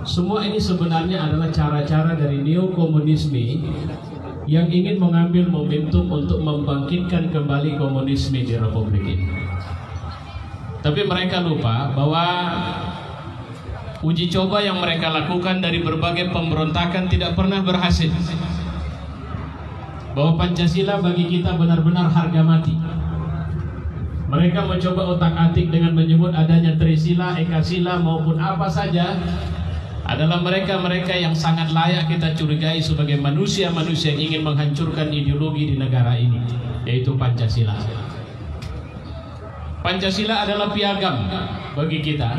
Semua ini sebenarnya adalah cara-cara dari neokomunisme yang ingin mengambil momentum untuk membangkitkan kembali komunisme di Republik ini. Tapi mereka lupa bahwa uji coba yang mereka lakukan dari berbagai pemberontakan tidak pernah berhasil. Bahwa Pancasila bagi kita benar-benar harga mati. Mereka mencoba otak-atik dengan menyebut adanya Trisila, Ekasila maupun apa saja adalah mereka-mereka yang sangat layak kita curigai sebagai manusia-manusia yang ingin menghancurkan ideologi di negara ini, yaitu Pancasila. Pancasila adalah piagam bagi kita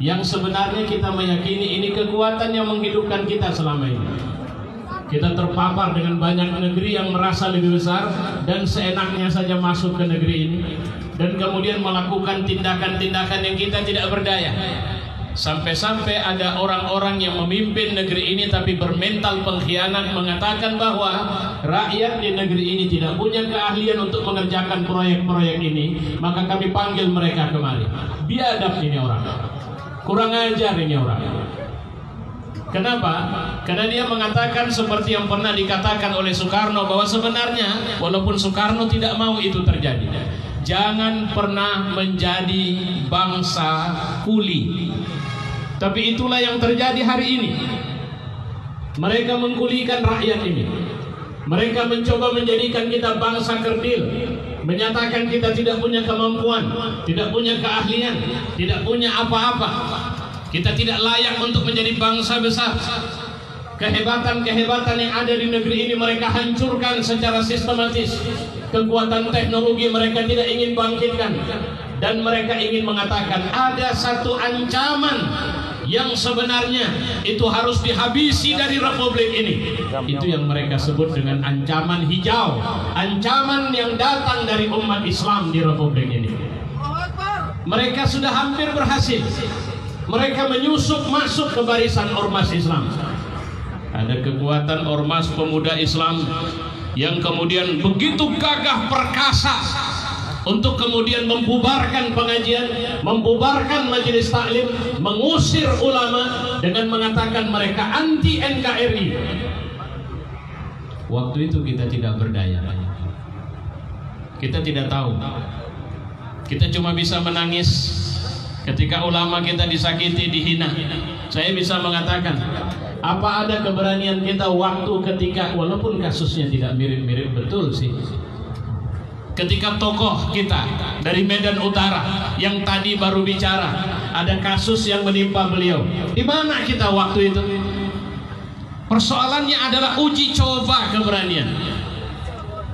yang sebenarnya kita meyakini ini kekuatan yang menghidupkan kita selama ini. Kita terpapar dengan banyak negeri yang merasa lebih besar dan seenaknya saja masuk ke negeri ini, dan kemudian melakukan tindakan-tindakan yang kita tidak berdaya. Sampai-sampai ada orang-orang yang memimpin negeri ini tapi bermental pengkhianat, mengatakan bahwa rakyat di negeri ini tidak punya keahlian untuk mengerjakan proyek-proyek ini, maka kami panggil mereka kemari. Biadab ini orang, kurang ajar ini orang. Kenapa? Karena dia mengatakan seperti yang pernah dikatakan oleh Soekarno, bahwa sebenarnya walaupun Soekarno tidak mau itu terjadi, jangan pernah menjadi bangsa kuli. Tapi itulah yang terjadi hari ini. Mereka mengkulikan rakyat ini. Mereka mencoba menjadikan kita bangsa kerdil, menyatakan kita tidak punya kemampuan, tidak punya keahlian, tidak punya apa-apa. Kita tidak layak untuk menjadi bangsa besar. Kehebatan-kehebatan yang ada di negeri ini mereka hancurkan secara sistematis. Kekuatan teknologi mereka tidak ingin bangkitkan. Dan mereka ingin mengatakan ada satu ancaman yang sebenarnya itu harus dihabisi dari Republik ini. Itu yang mereka sebut dengan ancaman hijau, ancaman yang datang dari umat Islam di Republik ini. Mereka sudah hampir berhasil. Mereka menyusup masuk ke barisan ormas Islam. Ada kekuatan ormas pemuda Islam yang kemudian begitu gagah perkasa untuk kemudian membubarkan pengajian, membubarkan majelis taklim, mengusir ulama dengan mengatakan mereka anti NKRI. Waktu itu kita tidak berdaya. Kita tidak tahu. Kita cuma bisa menangis ketika ulama kita disakiti, dihina. Saya bisa mengatakan, apa ada keberanian kita waktu ketika, walaupun kasusnya tidak mirip-mirip betul sih, ketika tokoh kita dari Medan Utara yang tadi baru bicara, ada kasus yang menimpa beliau. Di mana kita waktu itu? Persoalannya adalah uji coba keberanian.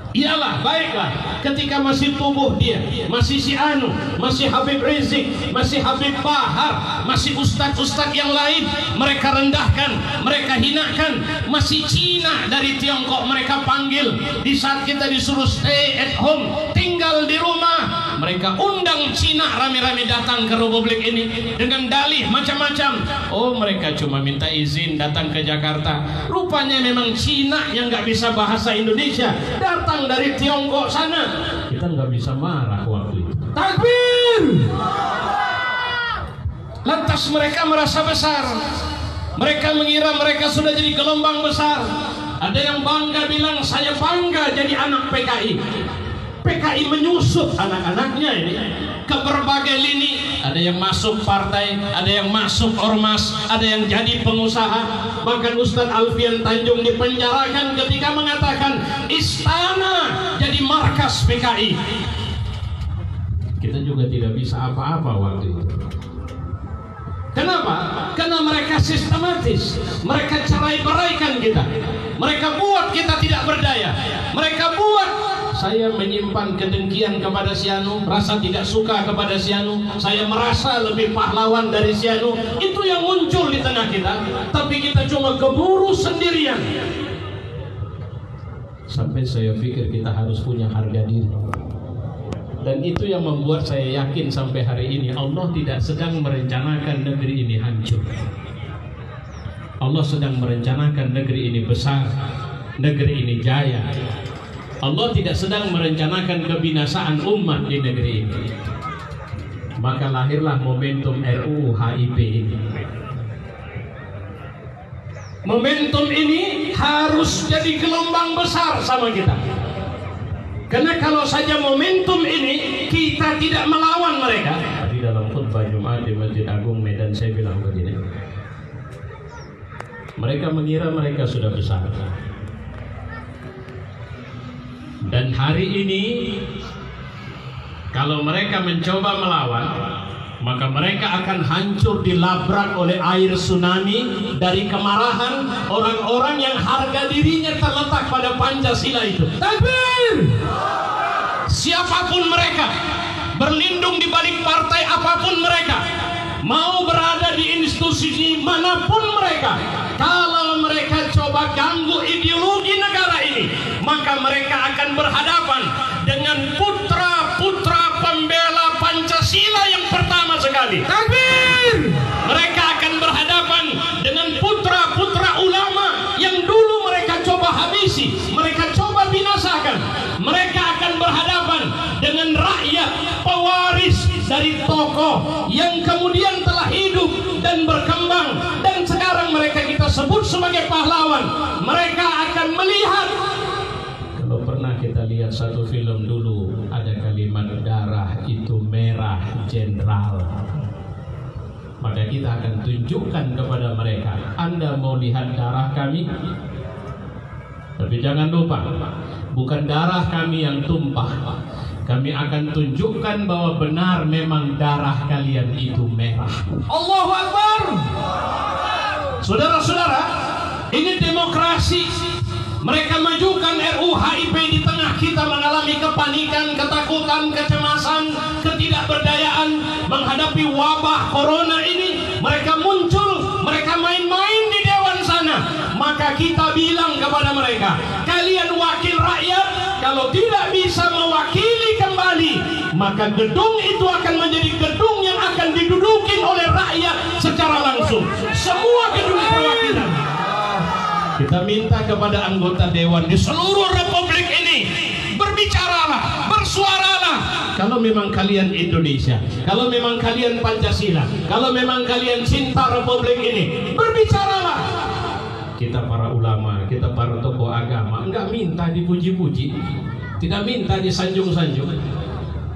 Iyalah, baiklah, ketika masih tubuh dia, masih si Anu, masih Habib Rizik, masih Habib Bahar, masih ustadz-ustadz yang lain, mereka rendahkan, mereka hinakan. Masih Cina dari Tiongkok mereka panggil. Di saat kita disuruh stay at home, tinggal di rumah, mereka undang Cina rame-rame datang ke Republik ini dengan dalih macam-macam. Oh, mereka cuma minta izin datang ke Jakarta. Rupanya memang Cina yang nggak bisa bahasa Indonesia datang dari Tiongkok sana. Kita nggak bisa marah waktu itu. Takbir! Lantas mereka merasa besar. Mereka mengira mereka sudah jadi gelombang besar. Ada yang bangga bilang, saya bangga jadi anak PKI. PKI menyusup anak-anaknya ini ke berbagai lini. Ada yang masuk partai, ada yang masuk ormas, ada yang jadi pengusaha. Bahkan Ustadz Alfian Tanjung dipenjarakan ketika mengatakan istana jadi markas PKI. Kita juga tidak bisa apa-apa waktu itu. Kenapa? Karena mereka sistematis. Mereka cerai-beraikan kita. Mereka buat kita tidak berdaya. Mereka buat saya menyimpan kedengkian kepada si Anu, rasa tidak suka kepada si Anu, saya merasa lebih pahlawan dari si Anu. Itu yang muncul di tengah kita. Tapi kita cuma keburu sendirian. Sampai saya pikir kita harus punya harga diri. Dan itu yang membuat saya yakin sampai hari ini Allah tidak sedang merencanakan negeri ini hancur. Allah sedang merencanakan negeri ini besar, negeri ini jaya. Allah tidak sedang merencanakan kebinasaan umat di negeri ini. Maka lahirlah momentum RUU HIP ini. Momentum ini harus jadi gelombang besar sama kita. Karena kalau saja momentum ini kita tidak melawan mereka. Di dalam khutbah Jumat di Masjid Agung Medan saya bilang begini. Mereka mengira mereka sudah besar. Dan hari ini kalau mereka mencoba melawan, maka mereka akan hancur dilabrak oleh air tsunami dari kemarahan orang-orang yang harga dirinya terletak pada Pancasila itu. Takbir! Siapapun mereka, berlindung di balik partai apapun mereka, mau berada di institusi manapun mereka, kalau mereka coba ganggu ideologi negara ini, maka mereka akan berhadapan dengan putra-putra pembela Pancasila yang pertama sekali. Takbir! Mereka akan berhadapan dengan putra-putra ulama yang dulu mereka coba habisi, mereka coba binasakan. Mereka akan berhadapan dengan rakyat pewaris dari tokoh yang kemudian telah hidup dan berkembang dan sekarang mereka kita sebut sebagai pahlawan. Mereka akan melihat. Kalau pernah kita lihat satu film dulu, ada kalimat darah itu merah jenderal, maka kita akan tunjukkan kepada mereka, Anda mau lihat darah kami? Tapi jangan lupa, bukan darah kami yang tumpah. Kami akan tunjukkan bahwa benar memang darah kalian itu merah. Allahu Akbar. Saudara-saudara, ini demokrasi. Mereka majukan RUU HIP di tengah kita mengalami kepanikan, ketakutan, kecemasan, ketidakberdayaan menghadapi wabah corona ini. Mereka muncul, mereka main-main di dewan sana. Maka kita bilang kepada mereka, kalian wakil rakyat, kalau tidak bisa mewakili kembali, maka gedung itu akan menjadi gedung yang akan didudukin oleh rakyat secara langsung. Semua gedung perwakilan. Kita minta kepada anggota dewan di seluruh republik ini, berbicaralah, bersuaralah. Kalau memang kalian Indonesia, kalau memang kalian Pancasila, kalau memang kalian cinta republik ini, berbicaralah. Kita para ulama, kita para tokoh agama enggak minta dipuji-puji, tidak minta disanjung-sanjung.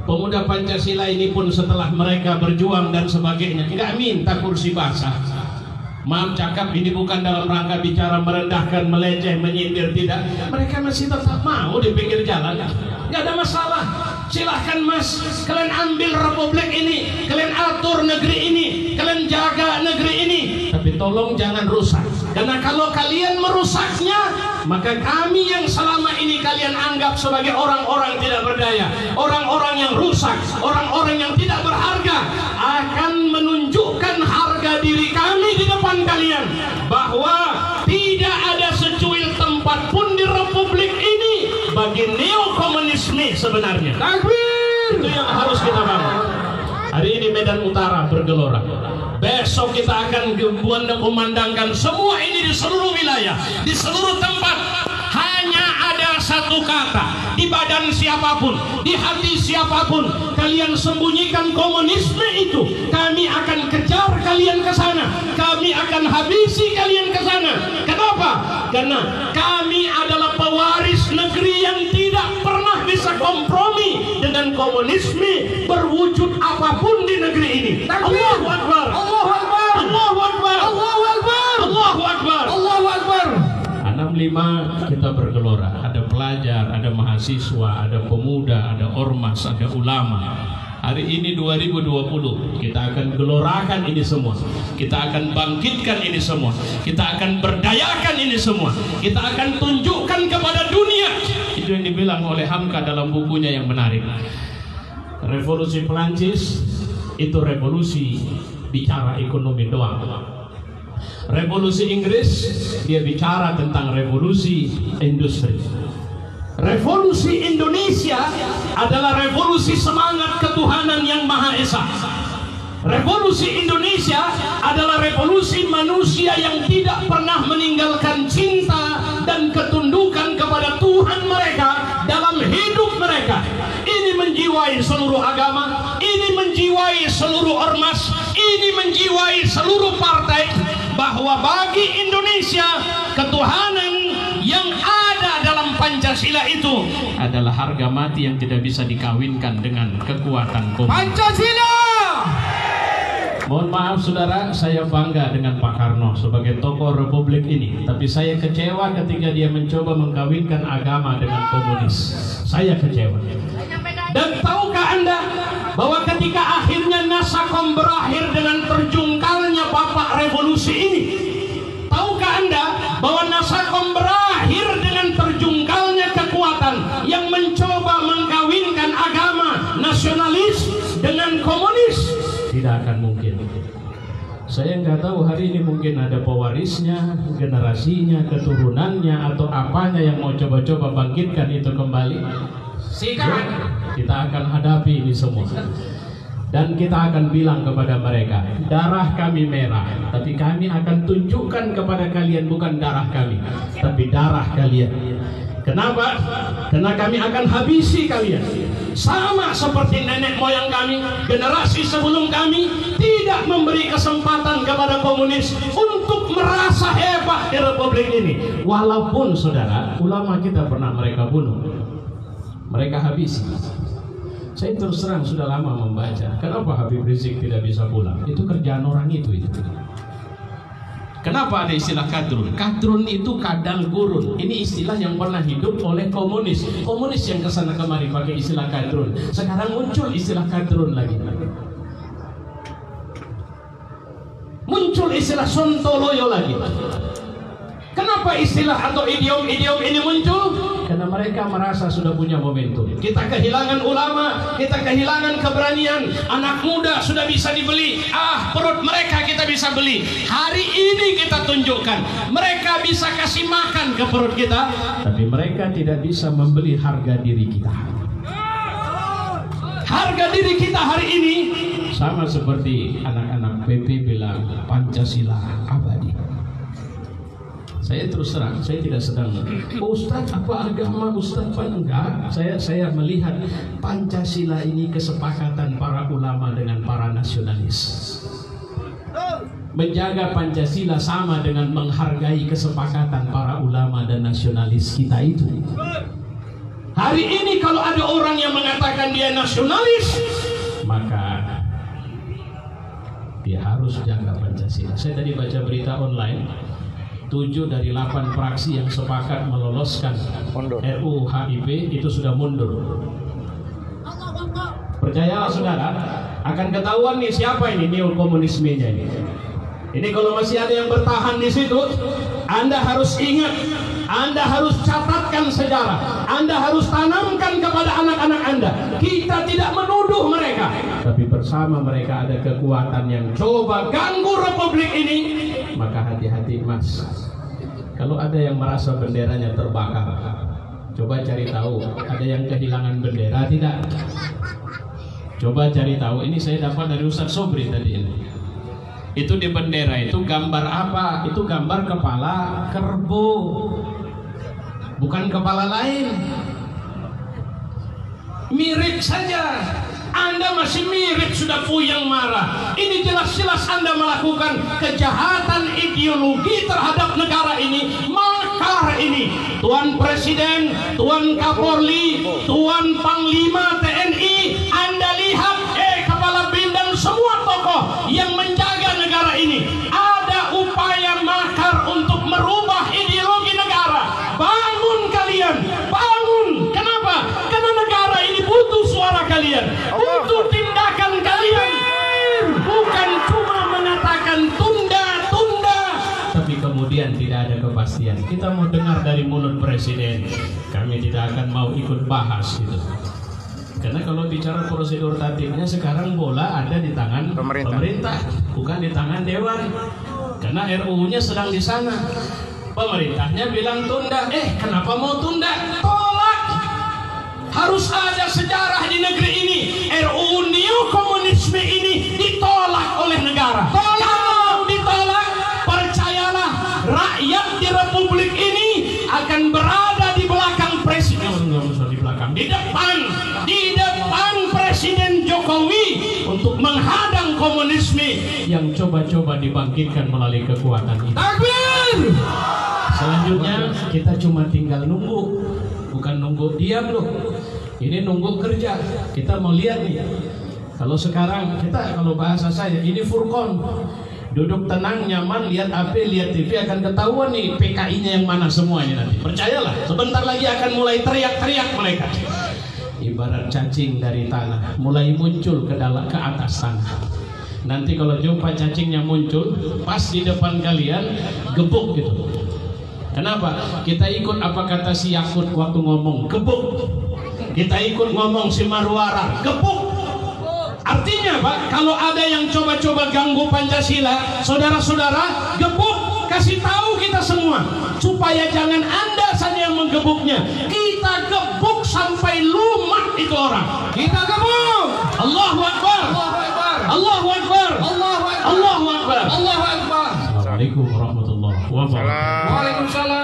Pemuda Pancasila ini pun setelah mereka berjuang dan sebagainya enggak minta kursi basah. Maaf cakap, ini bukan dalam rangka bicara merendahkan, meleceh, menyindir, tidak. Mereka masih tetap mau di pinggir jalan. Nggak ada masalah. Silahkan mas, kalian ambil republik ini, kalian atur negeri ini, kalian jaga negeri ini. Tapi tolong jangan rusak. Karena kalau kalian merusaknya, maka kami yang selama ini kalian anggap sebagai orang-orang tidak berdaya, orang-orang yang rusak, orang-orang yang tidak berharga, akan menunjukkan harga diri kami di depan kalian, bahwa tidak ada secuil tempat pun di republik ini bagi neokomunisme sebenarnya. Takbir! Itu yang harus kita bangun. Hari ini Medan Utara bergelora. Besok kita akan memandangkan semua ini di seluruh wilayah, di seluruh tempat. Hanya ada satu kata di badan siapapun, di hati siapapun. Kalian sembunyikan komunisme itu, kami akan kejar kalian ke sana, kami akan habisi kalian ke sana. Kenapa? Karena kami adalah pewaris negeri yang tidak pernah bisa kompromi dengan komunisme berwujud apapun di negeri ini. Allahu Akbar. Allahu Akbar. Allahu Akbar. Allahu Akbar. Allahu Akbar. Allahu Akbar. 65 kita bergelora. Ada pelajar, ada mahasiswa, ada pemuda, ada ormas, ada ulama. Hari ini 2020 kita akan gelorakan ini semua. Kita akan bangkitkan ini semua. Kita akan berdayakan ini semua. Kita akan tunjukkan kepada dunia. Itu yang dibilang oleh Hamka dalam bukunya yang menarik. Revolusi Perancis itu revolusi bicara ekonomi doang. Revolusi Inggris dia bicara tentang revolusi industri. Revolusi Indonesia adalah revolusi semangat ketuhanan yang Maha Esa. Revolusi Indonesia adalah revolusi manusia yang tidak pernah meninggalkan cinta dan ketundukan kepada Tuhan mereka dalam hidup mereka. Ini menjiwai seluruh agama, ini menjiwai seluruh ormas, ini menjiwai seluruh partai, bahwa bagi Indonesia Indonesia, ketuhanan yang ada dalam Pancasila itu adalah harga mati yang tidak bisa dikawinkan dengan kekuatan komunis. Pancasila! Mohon maaf saudara, saya bangga dengan Pak Karno sebagai tokoh republik ini, tapi saya kecewa ketika dia mencoba mengkawinkan agama dengan komunis. Saya kecewa. Dan tahukah Anda bahwa ketika akhirnya Nasakom berakhir dengan terjungkalnya Bapak Revolusi ini, tahukah Anda bahwa Nasakom berakhir dengan terjungkalnya kekuatan yang mencoba mengkawinkan agama nasionalis dengan komunis? Tidak akan mungkin. Saya nggak tahu hari ini mungkin ada pewarisnya, generasinya, keturunannya, atau apanya yang mau coba-coba bangkitkan itu kembali. Sikat, kita akan hadapi ini semua. Dan kita akan bilang kepada mereka, darah kami merah, tapi kami akan tunjukkan kepada kalian bukan darah kami, tapi darah kalian. Kenapa? Karena kami akan habisi kalian. Sama seperti nenek moyang kami, generasi sebelum kami tidak memberi kesempatan kepada komunis untuk merasa hebat di republik ini. Walaupun saudara, ulama kita pernah mereka bunuh, mereka habisi. Saya terus terang sudah lama membaca, kenapa Habib Rizik tidak bisa pulang? Itu kerjaan orang itu. Kenapa ada istilah kadrun? Kadrun itu kadal gurun. Ini istilah yang pernah hidup oleh komunis. Komunis yang kesana kemari pakai istilah kadrun. Sekarang muncul istilah kadrun lagi. Muncul istilah sontoloyo lagi. Kenapa istilah atau idiom-idiom ini muncul? Karena mereka merasa sudah punya momentum. Kita kehilangan ulama, kita kehilangan keberanian. Anak muda sudah bisa dibeli. Perut mereka kita bisa beli. Hari ini kita tunjukkan, mereka bisa kasih makan ke perut kita, tapi mereka tidak bisa membeli harga diri kita. Harga diri kita hari ini sama seperti anak-anak PP bilang Pancasila abadi. Saya terus terang, saya tidak sedang Ustaz apa agama, Ustaz apa enggak. Saya melihat Pancasila ini kesepakatan para ulama dengan para nasionalis. Menjaga Pancasila sama dengan menghargai kesepakatan para ulama dan nasionalis kita itu. Hari ini kalau ada orang yang mengatakan dia nasionalis, maka dia harus jaga Pancasila. Saya tadi baca berita online, 7 dari 8 fraksi yang sepakat meloloskan RUU HIP itu sudah mundur. Percayalah saudara, akan ketahuan nih siapa ini neokomunismenya ini. Ini kalau masih ada yang bertahan di situ, Anda harus ingat, Anda harus catatkan sejarah, Anda harus tanamkan kepada anak-anak Anda. Kita tidak menuduh mereka, tapi bersama mereka ada kekuatan yang coba ganggu republik ini. Maka hati-hati mas, kalau ada yang merasa benderanya terbakar, coba cari tahu ada yang kehilangan bendera tidak. Coba cari tahu. Ini saya dapat dari Ustaz Sobri tadi ini. Itu di bendera itu gambar apa? Itu gambar kepala kerbau, bukan kepala lain. Mirip saja. Anda masih mirip, sudah puyeng marah. Ini jelas-jelas Anda melakukan kejahatan ideologi terhadap negara ini. Makar ini Tuan Presiden, Tuan Kapolri, Tuan Panglima TNI, Anda lihat Kepala BIN dan semua tokoh yang menjaga negara ini. Ada upaya makar untuk merubah ideologi negara. Bangun kalian, bangun. Kenapa? Karena negara ini butuh suara kalian, butuh tindakan kalian. Bukan cuma mengatakan tunda-tunda, tapi kemudian tidak ada kepastian. Kita mau dengar dari mulut Presiden, kami tidak akan mau ikut bahas itu. Karena kalau bicara prosedur tatipnya sekarang bola ada di tangan pemerintah, bukan di tangan Dewan. Karena RUU-nya sedang di sana. Pemerintahnya bilang tunda. Kenapa mau tunda? Tolak. Harus ada sejarah di negeri ini. RUU neokomunisme ini ditolak oleh negara. Kalau ditolak, percayalah, rakyat di republik ini akan berada di belakang presiden. Di depan Presiden Jokowi untuk menghadang komunisme yang coba-coba dibangkitkan melalui kekuatan ini. Takbir! Selanjutnya kita cuma tinggal nunggu, bukan nunggu diam loh. Ini nunggu kerja. Kita mau lihat nih. Kalau sekarang kita, kalau bahasa saya, ini furqon. Duduk tenang, nyaman, lihat HP, lihat TV, akan ketahuan nih PKI-nya yang mana semua ini nanti. Percayalah, sebentar lagi akan mulai teriak-teriak mereka. Ibarat cacing dari tanah, mulai muncul ke atas tanah. Nanti kalau jumpa cacingnya muncul, pas di depan kalian, gebuk gitu. Kenapa? Kita ikut apa kata si Yakut waktu ngomong, gebuk. Kita ikut ngomong si Marwara, gebuk. Artinya Pak, kalau ada yang coba-coba ganggu Pancasila, saudara-saudara, gebuk, kasih tahu kita semua, supaya jangan Anda saja yang menggebuknya. Kita gebuk sampai lumat itu orang. Kita gebuk. Allahu Akbar. Allahu Akbar. Allahu Akbar. Allahu Akbar. Allahu Akbar. Assalamualaikum warahmatullahi wabarakatuh. Waalaikumsalam.